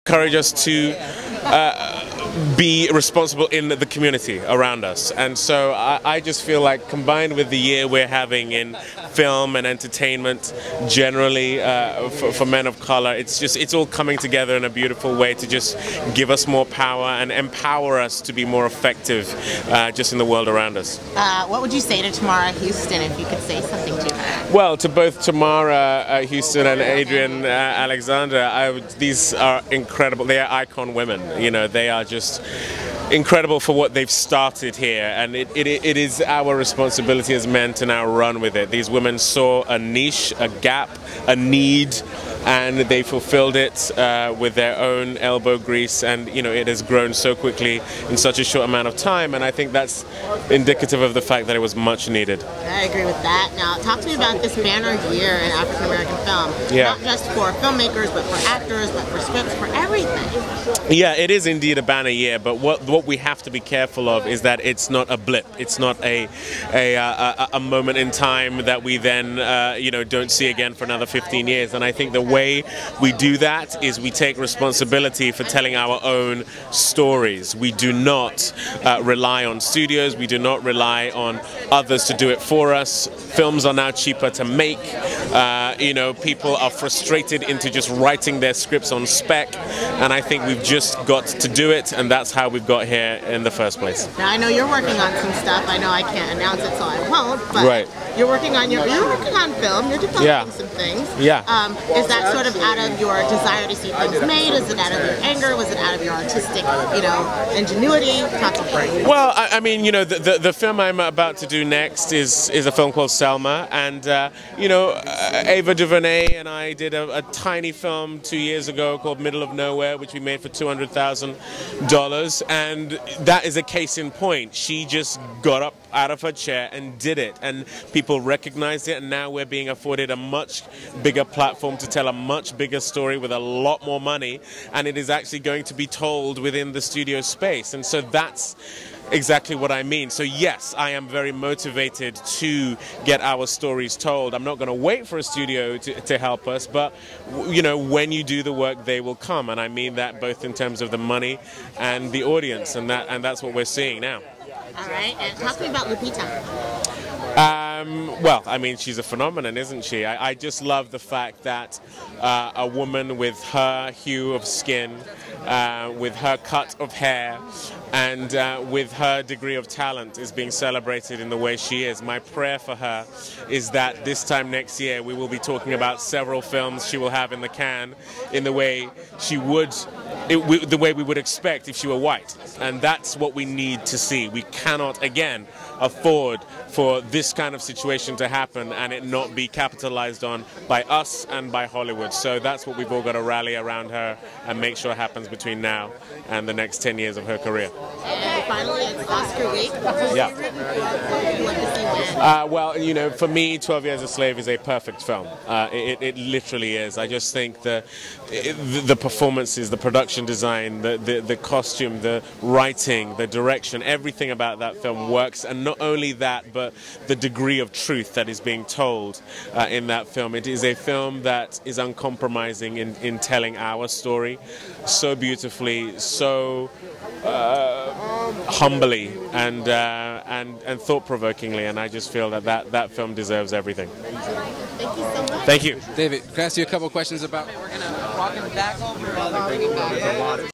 encourage us to be responsible in the community around us. And so I just feel like, combined with the year we're having in film and entertainment generally for men of color, it's all coming together in a beautiful way to just give us more power and empower us to be more effective just in the world around us. What would you say to Tamara Houston if you could say something to her? Well, to both Tamara Houston and Adrienne Alexander, these are incredible. They are icon women. You know, they are just incredible for what they've started here, and it is our responsibility as men to now run with it. These women saw a niche, a gap, a need, and they fulfilled it with their own elbow grease, and you know, it has grown so quickly in such a short amount of time, and I think that's indicative of the fact that it was much needed. I agree with that. Now, talk to me about this banner year in African American film. Yeah. Not just for filmmakers, but for actors, but for scripts, for everything. Yeah, it is indeed a banner year, but what we have to be careful of is that it's not a blip. It's not a moment in time that we then you know, don't see again for another 15 years. And I think the way we do that is we take responsibility for telling our own stories. We do not rely on studios. We do not rely on others to do it for us. Films are now cheaper to make. You know, people are frustrated into just writing their scripts on spec, and I think we've just got to do it, and that's how we've got here in the first place. Now, I know you're working on some stuff. I know I can't announce it, so I won't. But right. You're working on film. You're developing some things. Yeah. Is that sort of out of your desire to see things made? Is it out of your anger? Was it out of your artistic, you know, ingenuity? Talk to me. Well, I mean, you know, the film I'm about to do next is a film called Selma, and you know, Ava DuVernay and I did a tiny film 2 years ago called Middle of Nowhere, which we made for $200,000, and that is a case in point. She just got up out of her chair and did it, and people recognized it, and now we're being afforded a much bigger platform to tell a much bigger story with a lot more money, and it is actually going to be told within the studio space. And so that's exactly what I mean. So yes, I am very motivated to get our stories told. I'm not going to wait for a studio to help us, but you know, when you do the work, they will come, and I mean that both in terms of the money and the audience, and that's what we're seeing now. All right, and talk to me about Lupita. Well, I mean, she's a phenomenon, isn't she? I just love the fact that a woman with her hue of skin, with her cut of hair, and with her degree of talent is being celebrated in the way she is. My prayer for her is that this time next year we will be talking about several films she will have in the can in the way she would, the way we would expect if she were white. And that's what we need to see. We cannot, again, afford for this kind of situation to happen and it not be capitalized on by us and by Hollywood. So that's what we've all got to rally around her and make sure happens between now and the next 10 years of her career. And finally, it's Oscar week. Yeah. Well, you know, for me, 12 Years a Slave is a perfect film. It literally is. I just think the performances, the production design, the costume, the writing, the direction, everything about that film works. And not only that, but the degree of truth that is being told in that film. It is a film that is uncompromising in telling our story so beautifully, so humbly and thought-provokingly, and I just feel that film deserves everything. Thank you so much. Thank you. David, can I ask you a couple of questions about... We're going to walk in the back over and bring it back.